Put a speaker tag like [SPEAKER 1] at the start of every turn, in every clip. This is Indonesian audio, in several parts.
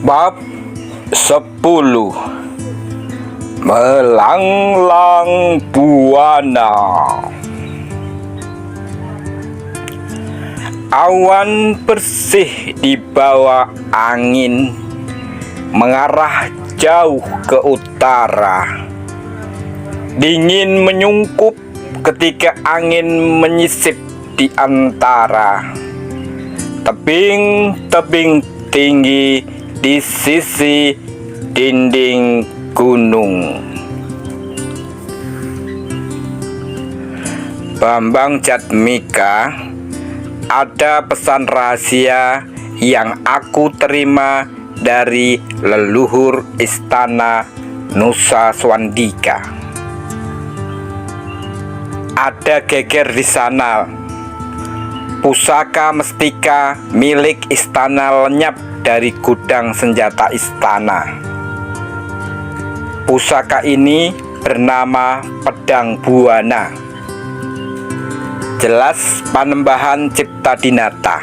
[SPEAKER 1] Bab 10. Melanglang buana. Awan bersih di bawah angin mengarah jauh ke utara. Dingin menyungkup ketika angin menyisip di antara tebing-tebing tinggi di sisi dinding gunung. Bambang Jatmika, ada pesan rahasia yang aku terima dari leluhur istana Nusa Swandika. Ada geger di sana. Pusaka mestika milik istana lenyap dari gudang senjata istana. Pusaka ini bernama Pedang Buana. Jelas Panembahan Ciptadinata.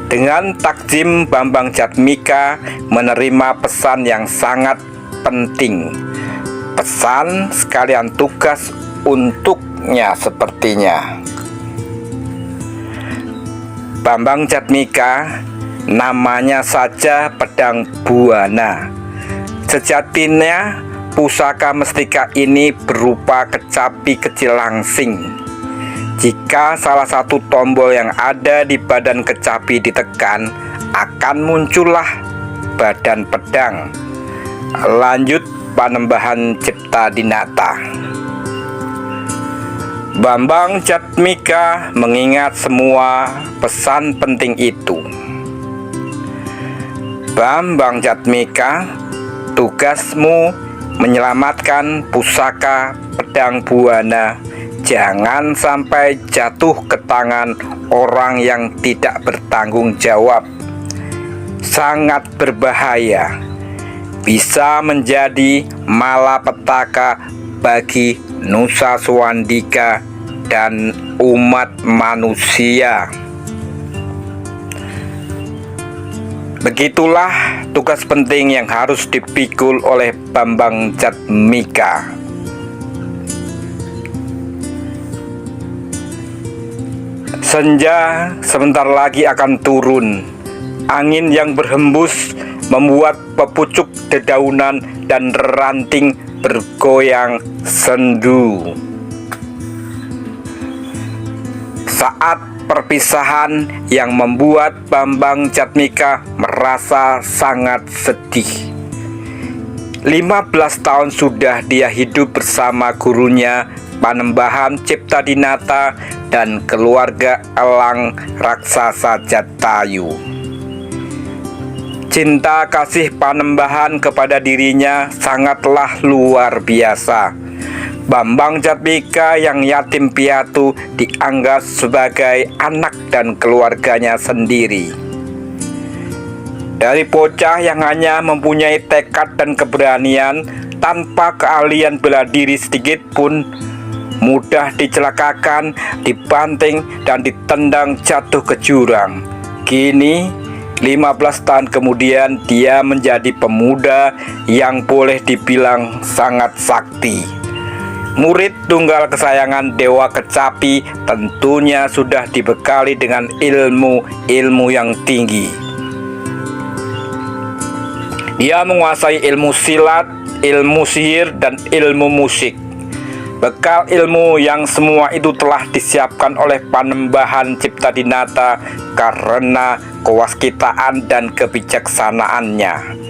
[SPEAKER 1] Dengan takjim, Bambang Jatmika menerima pesan yang sangat penting. Pesan sekalian tugas untuknya sepertinya. Bambang Jatmika, namanya saja Pedang Buana. Sejatinya pusaka mestika ini berupa kecapi kecil langsing. Jika salah satu tombol yang ada di badan kecapi ditekan, akan muncullah badan pedang. Lanjut Panembahan Ciptadinata. Bambang Jatmika mengingat semua pesan penting itu. Bambang Jatmika, tugasmu menyelamatkan pusaka Pedang Buana. Jangan sampai jatuh ke tangan orang yang tidak bertanggung jawab. Sangat berbahaya. Bisa menjadi malapetaka bagi Nusa Swandika dan umat manusia. Begitulah tugas penting yang harus dipikul oleh Bambang Jatmika. Senja sebentar lagi akan turun. Angin yang berhembus membuat pepucuk dedaunan dan ranting bergoyang sendu. Saat perpisahan yang membuat Bambang Jatmika merasa sangat sedih. 15 tahun sudah dia hidup bersama gurunya Panembahan Ciptadinata dan keluarga elang raksasa Jatayu. Cinta kasih Panembahan kepada dirinya sangatlah luar biasa. Bambang Jatmika yang yatim piatu dianggap sebagai anak dan keluarganya sendiri. Dari bocah yang hanya mempunyai tekad dan keberanian tanpa keahlian bela diri sedikit pun, mudah dicelakakan, dibanting, dan ditendang jatuh ke jurang. Kini 15 tahun kemudian dia menjadi pemuda yang boleh dibilang sangat sakti. Murid tunggal kesayangan Dewa Kecapi tentunya sudah dibekali dengan ilmu yang tinggi. Dia menguasai ilmu silat, ilmu sihir, dan ilmu musik. Bekal ilmu yang semua itu telah disiapkan oleh Panembahan Ciptadinata karena kewaskitaan dan kebijaksanaannya.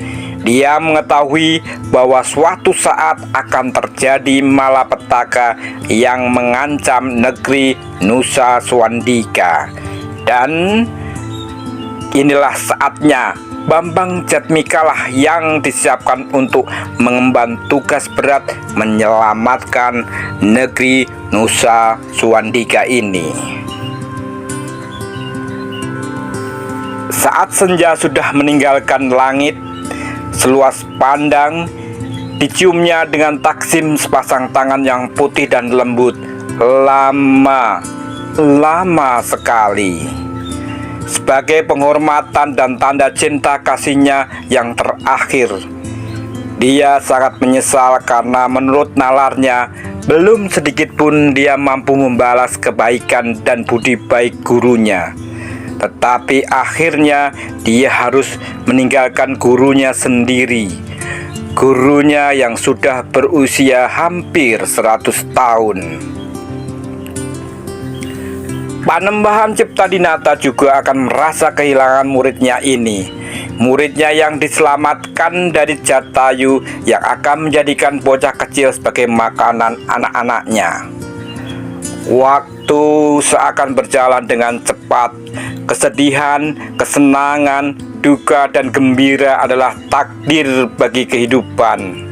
[SPEAKER 1] Dia mengetahui bahwa suatu saat akan terjadi malapetaka yang mengancam negeri Nusa Swandika. Dan inilah saatnya Bambang Jatmika lah yang disiapkan untuk mengemban tugas berat menyelamatkan negeri Nusa Swandika ini. Saat senja sudah meninggalkan langit, seluas pandang diciumnya dengan taksim sepasang tangan yang putih dan lembut. Lama sekali. sebagai penghormatan dan tanda cinta kasihnya yang terakhir. Dia sangat menyesal karena menurut nalarnya belum sedikit pun dia mampu membalas kebaikan dan budi baik gurunya. Tetapi akhirnya dia harus meninggalkan gurunya sendiri, gurunya yang sudah berusia hampir 100 tahun. Panembahan Ciptadinata juga akan merasa kehilangan muridnya ini, muridnya yang diselamatkan dari Jatayu yang akan menjadikan bocah kecil sebagai makanan anak-anaknya. Waktu seakan berjalan dengan cepat. Kesedihan, kesenangan, duka, dan gembira adalah takdir bagi kehidupan.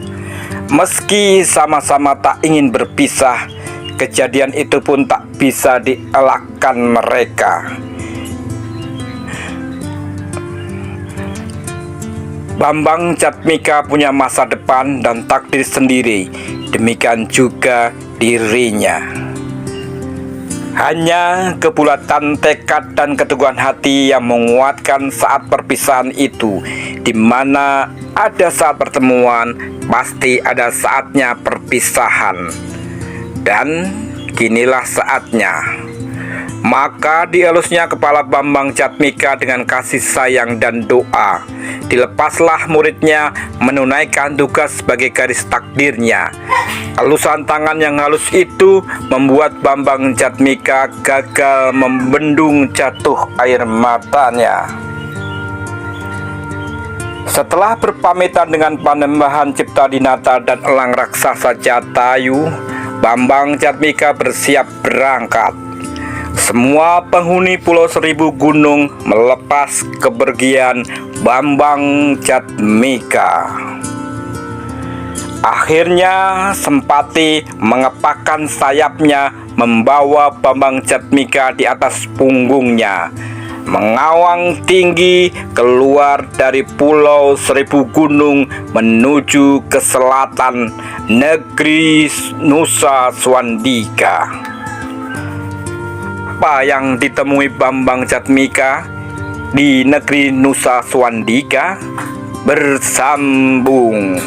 [SPEAKER 1] Meski sama-sama tak ingin berpisah, kejadian itu pun tak bisa dielakkan mereka. Bambang Jatmika punya masa depan dan takdir sendiri, demikian juga dirinya. Hanya kebulatan tekad dan keteguhan hati yang menguatkan saat perpisahan itu, di mana ada saat pertemuan, pasti ada saatnya perpisahan. Dan kinilah saatnya. Maka dielusnya kepala Bambang Jatmika dengan kasih sayang dan doa. Dilepaslah muridnya menunaikan tugas sebagai garis takdirnya. Elusan tangan yang halus itu membuat Bambang Jatmika gagal membendung jatuh air matanya. Setelah berpamitan dengan Panembahan Ciptadinata dan elang raksasa Jatayu, Bambang Jatmika bersiap berangkat. Semua penghuni Pulau Seribu Gunung melepas kepergian Bambang Jatmika. Akhirnya Sempati mengepakkan sayapnya membawa Bambang Jatmika di atas punggungnya, mengawang tinggi keluar dari Pulau Seribu Gunung menuju ke selatan negeri Nusa Swandika. Apa yang ditemui Bambang Jatmika di negeri Nusa Swandika? Bersambung.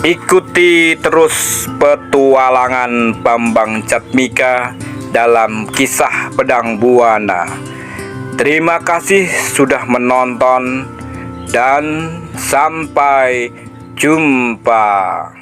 [SPEAKER 1] Ikuti terus petualangan Bambang Jatmika dalam kisah Pedang Buana. Terima kasih sudah menonton dan sampai jumpa.